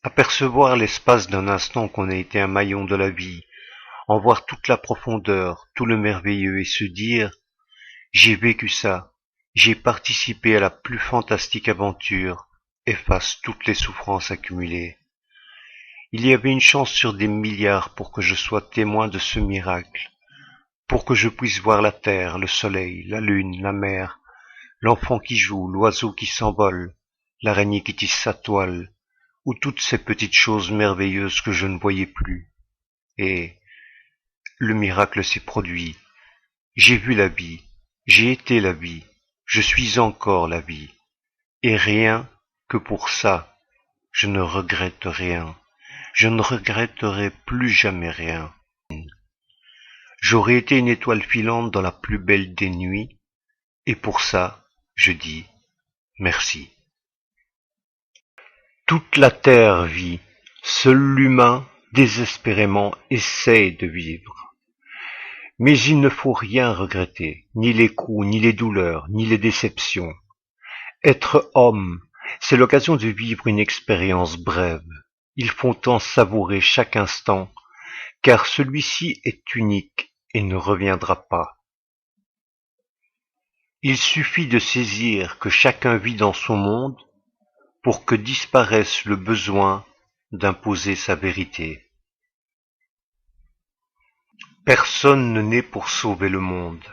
Apercevoir l'espace d'un instant qu'on a été un maillon de la vie, en voir toute la profondeur, tout le merveilleux et se dire: j'ai vécu ça, j'ai participé à la plus fantastique aventure, efface toutes les souffrances accumulées. Il y avait une chance sur des milliards pour que je sois témoin de ce miracle, pour que je puisse voir la terre, le soleil, la lune, la mer, l'enfant qui joue, l'oiseau qui s'envole, l'araignée qui tisse sa toile, ou toutes ces petites choses merveilleuses que je ne voyais plus. Et le miracle s'est produit. J'ai vu la vie, j'ai été la vie, je suis encore la vie. Et rien que pour ça, je ne regrette rien. Je ne regretterai plus jamais rien. J'aurais été une étoile filante dans la plus belle des nuits, et pour ça, je dis merci. Toute la terre vit, seul l'humain désespérément essaie de vivre. Mais il ne faut rien regretter, ni les coups, ni les douleurs, ni les déceptions. Être homme, c'est l'occasion de vivre une expérience brève. Il faut en savourer chaque instant, car celui-ci est unique et ne reviendra pas. Il suffit de saisir que chacun vit dans son monde pour que disparaisse le besoin d'imposer sa vérité. Personne ne naît pour sauver le monde.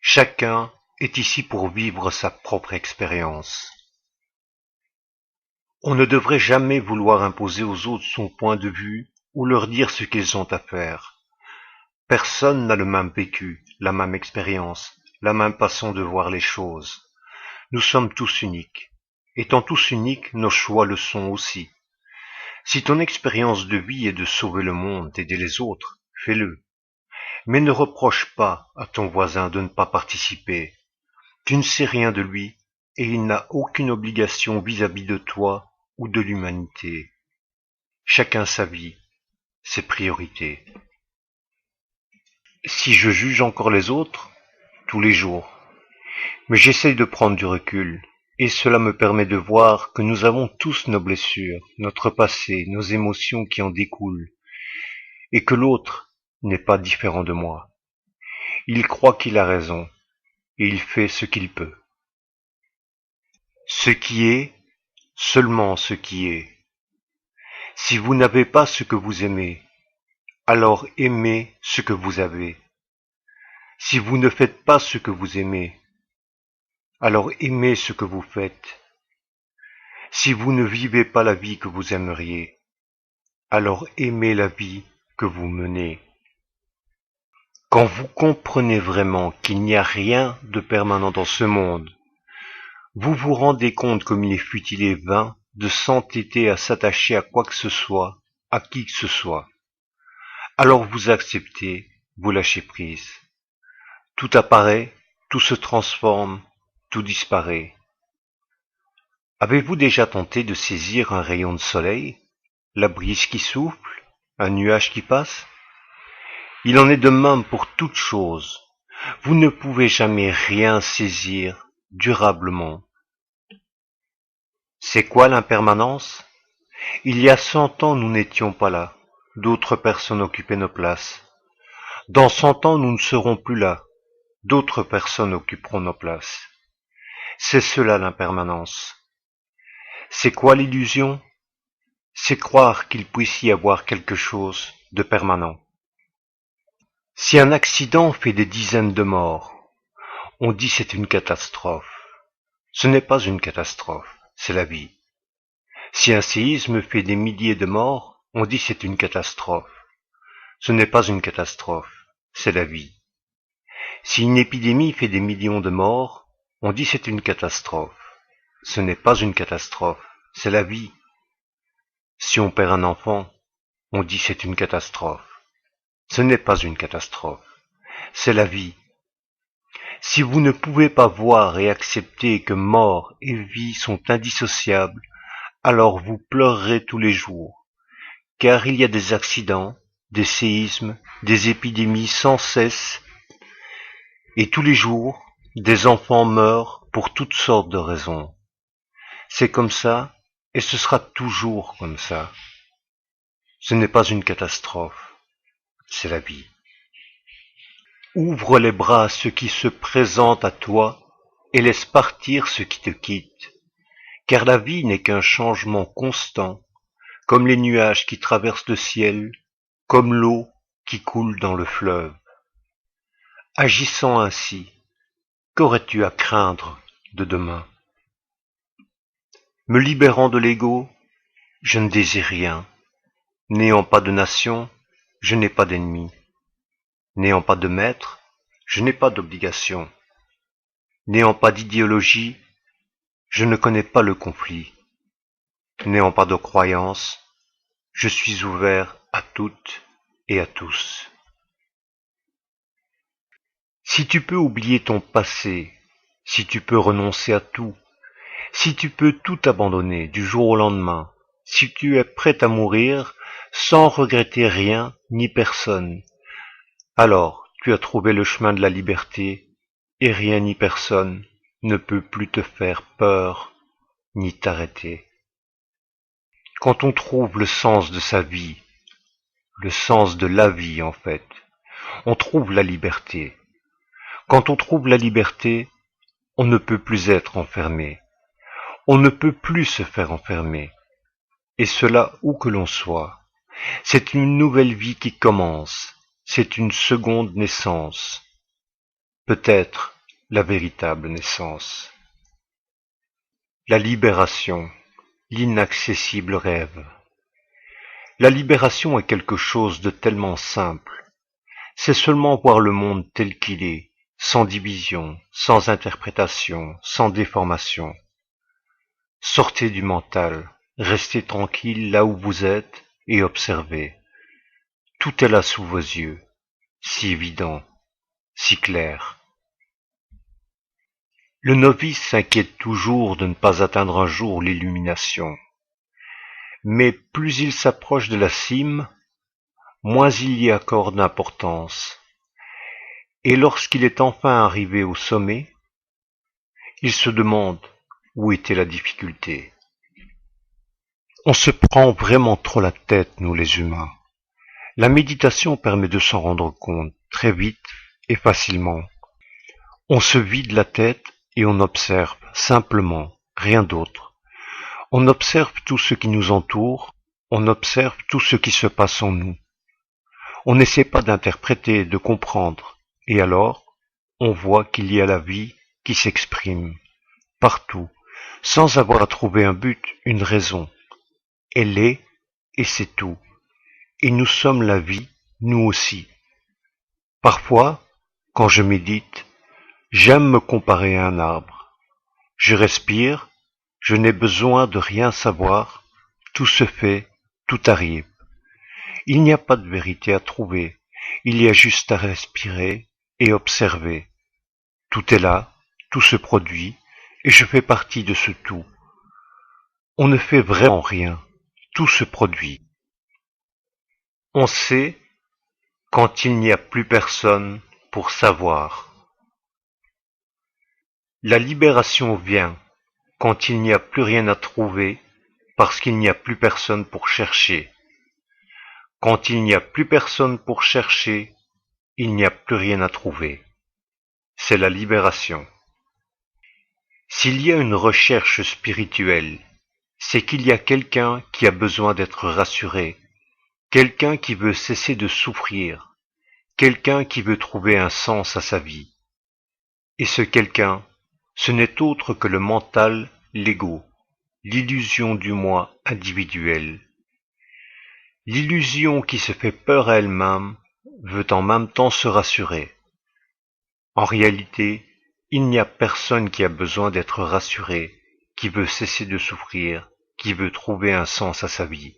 Chacun est ici pour vivre sa propre expérience. On ne devrait jamais vouloir imposer aux autres son point de vue ou leur dire ce qu'ils ont à faire. Personne n'a le même vécu, la même expérience, la même façon de voir les choses. Nous sommes tous uniques. Étant tous uniques, nos choix le sont aussi. Si ton expérience de vie est de sauver le monde, d'aider les autres, fais-le. Mais ne reproche pas à ton voisin de ne pas participer. Tu ne sais rien de lui et il n'a aucune obligation vis-à-vis de toi ou de l'humanité. Chacun sa vie, ses priorités. Si je juge encore les autres, tous les jours, mais j'essaye de prendre du recul, et cela me permet de voir que nous avons tous nos blessures, notre passé, nos émotions qui en découlent, et que l'autre n'est pas différent de moi. Il croit qu'il a raison, et il fait ce qu'il peut. Ce qui est, seulement ce qui est. Si vous n'avez pas ce que vous aimez, alors aimez ce que vous avez. Si vous ne faites pas ce que vous aimez, alors aimez ce que vous faites. Si vous ne vivez pas la vie que vous aimeriez, alors aimez la vie que vous menez. Quand vous comprenez vraiment qu'il n'y a rien de permanent dans ce monde, vous vous rendez compte comme il est futile et vain de s'entêter à s'attacher à quoi que ce soit, à qui que ce soit. Alors vous acceptez, vous lâchez prise. Tout apparaît, tout se transforme, tout disparaît. Avez-vous déjà tenté de saisir un rayon de soleil, la brise qui souffle, un nuage qui passe? Il en est de même pour toute chose. Vous ne pouvez jamais rien saisir durablement. C'est quoi l'impermanence? Il y a 100 ans, nous n'étions pas là. D'autres personnes occupaient nos places. Dans 100 ans, nous ne serons plus là. D'autres personnes occuperont nos places. C'est cela l'impermanence. C'est quoi l'illusion? C'est croire qu'il puisse y avoir quelque chose de permanent. Si un accident fait des dizaines de morts, on dit c'est une catastrophe. Ce n'est pas une catastrophe, c'est la vie. Si un séisme fait des milliers de morts, on dit c'est une catastrophe. Ce n'est pas une catastrophe, c'est la vie. Si une épidémie fait des millions de morts, on dit c'est une catastrophe. Ce n'est pas une catastrophe, c'est la vie. Si on perd un enfant, on dit c'est une catastrophe. Ce n'est pas une catastrophe, c'est la vie. Si vous ne pouvez pas voir et accepter que mort et vie sont indissociables, alors vous pleurerez tous les jours, car il y a des accidents, des séismes, des épidémies sans cesse, et tous les jours, des enfants meurent pour toutes sortes de raisons. C'est comme ça, et ce sera toujours comme ça. Ce n'est pas une catastrophe, c'est la vie. Ouvre les bras à ce qui se présente à toi et laisse partir ce qui te quitte, car la vie n'est qu'un changement constant, comme les nuages qui traversent le ciel, comme l'eau qui coule dans le fleuve. Agissant ainsi, qu'aurais-tu à craindre de demain? Me libérant de l'ego, je ne désire rien. N'ayant pas de nation, je n'ai pas d'ennemi. N'ayant pas de maître, je n'ai pas d'obligation. N'ayant pas d'idéologie, je ne connais pas le conflit. N'ayant pas de croyance, je suis ouvert à toutes et à tous. Si tu peux oublier ton passé, si tu peux renoncer à tout, si tu peux tout abandonner du jour au lendemain, si tu es prêt à mourir sans regretter rien ni personne, alors tu as trouvé le chemin de la liberté et rien ni personne ne peut plus te faire peur ni t'arrêter. Quand on trouve le sens de sa vie, le sens de la vie en fait, on trouve la liberté. Quand on trouve la liberté, on ne peut plus être enfermé. On ne peut plus se faire enfermer. Et cela où que l'on soit. C'est une nouvelle vie qui commence. C'est une seconde naissance. Peut-être la véritable naissance. La libération, l'inaccessible rêve. La libération est quelque chose de tellement simple. C'est seulement voir le monde tel qu'il est, sans division, sans interprétation, sans déformation. Sortez du mental, restez tranquille là où vous êtes et observez. Tout est là sous vos yeux, si évident, si clair. Le novice s'inquiète toujours de ne pas atteindre un jour l'illumination. Mais plus il s'approche de la cime, moins il y accorde d'importance. Et lorsqu'il est enfin arrivé au sommet, il se demande où était la difficulté. On se prend vraiment trop la tête, nous les humains. La méditation permet de s'en rendre compte très vite et facilement. On se vide la tête et on observe simplement, rien d'autre. On observe tout ce qui nous entoure, on observe tout ce qui se passe en nous. On n'essaie pas d'interpréter, de comprendre, et alors, on voit qu'il y a la vie qui s'exprime, partout, sans avoir à trouver un but, une raison. Elle est, et c'est tout. Et nous sommes la vie, nous aussi. Parfois, quand je médite, j'aime me comparer à un arbre. Je respire, je n'ai besoin de rien savoir, tout se fait, tout arrive. Il n'y a pas de vérité à trouver, il y a juste à respirer et observer. Tout est là, tout se produit, et je fais partie de ce tout. On ne fait vraiment rien, tout se produit. On sait quand il n'y a plus personne pour savoir. La libération vient quand il n'y a plus rien à trouver parce qu'il n'y a plus personne pour chercher. Quand il n'y a plus personne pour chercher, il n'y a plus rien à trouver. C'est la libération. S'il y a une recherche spirituelle, c'est qu'il y a quelqu'un qui a besoin d'être rassuré, quelqu'un qui veut cesser de souffrir, quelqu'un qui veut trouver un sens à sa vie. Et ce quelqu'un, ce n'est autre que le mental, l'ego, l'illusion du moi individuel. L'illusion qui se fait peur à elle-même veut en même temps se rassurer. En réalité, il n'y a personne qui a besoin d'être rassuré, qui veut cesser de souffrir, qui veut trouver un sens à sa vie.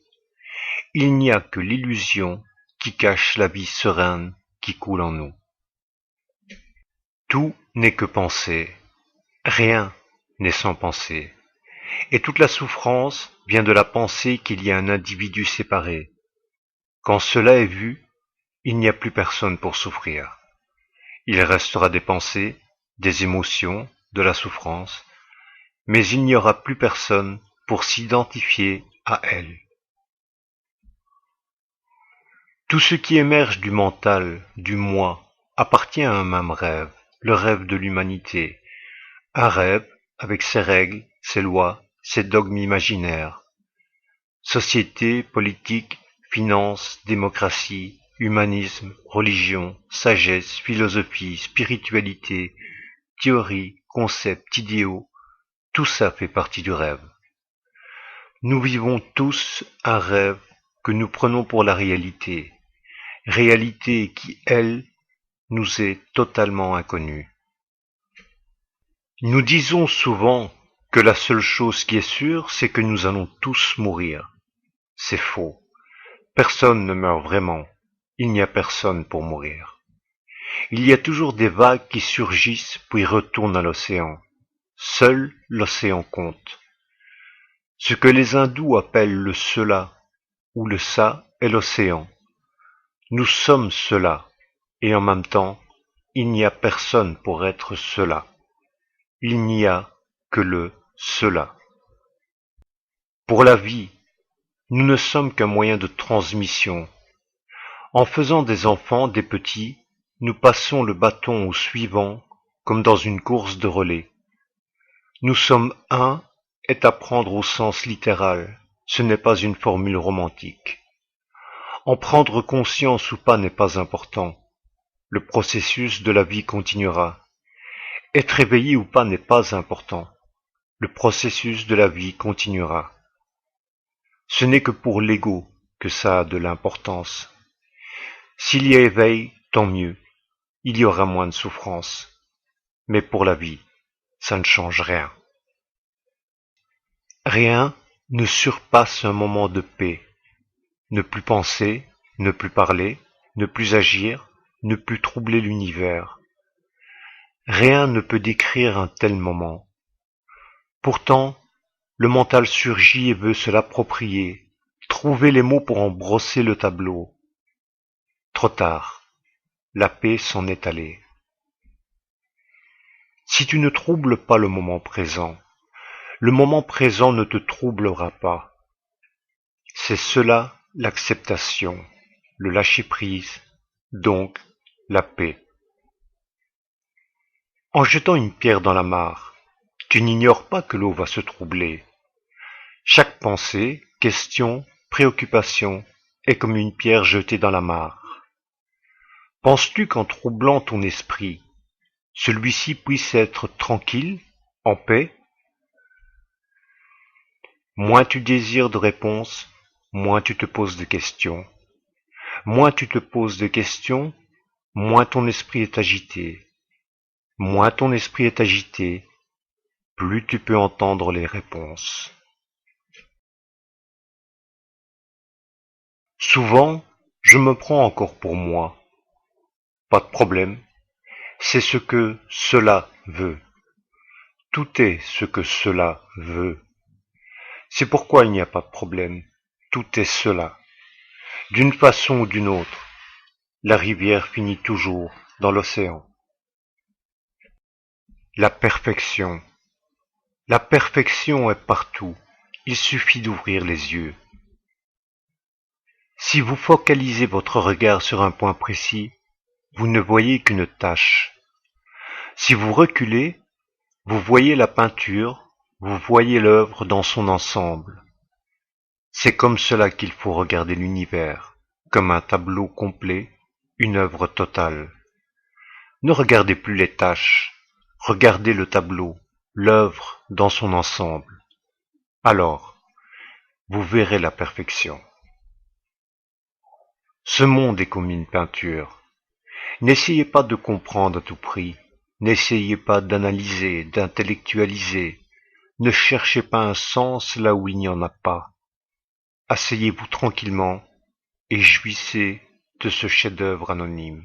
Il n'y a que l'illusion qui cache la vie sereine qui coule en nous. Tout n'est que pensée, rien n'est sans pensée. Et toute la souffrance vient de la pensée qu'il y a un individu séparé. Quand cela est vu, il n'y a plus personne pour souffrir. Il restera des pensées, des émotions, de la souffrance, mais il n'y aura plus personne pour s'identifier à elle. Tout ce qui émerge du mental, du moi, appartient à un même rêve, le rêve de l'humanité. Un rêve avec ses règles, ses lois, ses dogmes imaginaires. Société, politique, finance, démocratie, humanisme, religion, sagesse, philosophie, spiritualité, théorie, concepts, idéaux, tout ça fait partie du rêve. Nous vivons tous un rêve que nous prenons pour la réalité, réalité qui, elle, nous est totalement inconnue. Nous disons souvent que la seule chose qui est sûre, c'est que nous allons tous mourir. C'est faux. Personne ne meurt vraiment. Il n'y a personne pour mourir. Il y a toujours des vagues qui surgissent puis retournent à l'océan. Seul l'océan compte. Ce que les hindous appellent le cela ou le ça est l'océan. Nous sommes cela, et en même temps, il n'y a personne pour être cela. Il n'y a que le cela. Pour la vie, nous ne sommes qu'un moyen de transmission. En faisant des enfants, des petits, nous passons le bâton au suivant, comme dans une course de relais. Nous sommes un est à prendre au sens littéral, ce n'est pas une formule romantique. En prendre conscience ou pas n'est pas important. Le processus de la vie continuera. Être éveillé ou pas n'est pas important. Le processus de la vie continuera. Ce n'est que pour l'ego que ça a de l'importance. S'il y a éveil, tant mieux. Il y aura moins de souffrance. Mais pour la vie, ça ne change rien. Rien ne surpasse un moment de paix. Ne plus penser, ne plus parler, ne plus agir, ne plus troubler l'univers. Rien ne peut décrire un tel moment. Pourtant, le mental surgit et veut se l'approprier, trouver les mots pour en brosser le tableau. Trop tard, la paix s'en est allée. Si tu ne troubles pas le moment présent ne te troublera pas. C'est cela l'acceptation, le lâcher-prise, donc la paix. En jetant une pierre dans la mare, tu n'ignores pas que l'eau va se troubler. Chaque pensée, question, préoccupation est comme une pierre jetée dans la mare. Penses-tu qu'en troublant ton esprit, celui-ci puisse être tranquille, en paix? Moins tu désires de réponses, moins tu te poses de questions. Moins tu te poses de questions, moins ton esprit est agité. Moins ton esprit est agité, plus tu peux entendre les réponses. Souvent, je me prends encore pour moi. Pas de problème, c'est ce que cela veut. Tout est ce que cela veut. C'est pourquoi il n'y a pas de problème. Tout est cela. D'une façon ou d'une autre, la rivière finit toujours dans l'océan. La perfection. La perfection est partout. Il suffit d'ouvrir les yeux. Si vous focalisez votre regard sur un point précis, vous ne voyez qu'une tache. Si vous reculez, vous voyez la peinture, vous voyez l'œuvre dans son ensemble. C'est comme cela qu'il faut regarder l'univers, comme un tableau complet, une œuvre totale. Ne regardez plus les taches, regardez le tableau, l'œuvre dans son ensemble. Alors, vous verrez la perfection. Ce monde est comme une peinture. N'essayez pas de comprendre à tout prix. N'essayez pas d'analyser, d'intellectualiser. Ne cherchez pas un sens là où il n'y en a pas. Asseyez-vous tranquillement et jouissez de ce chef-d'œuvre anonyme.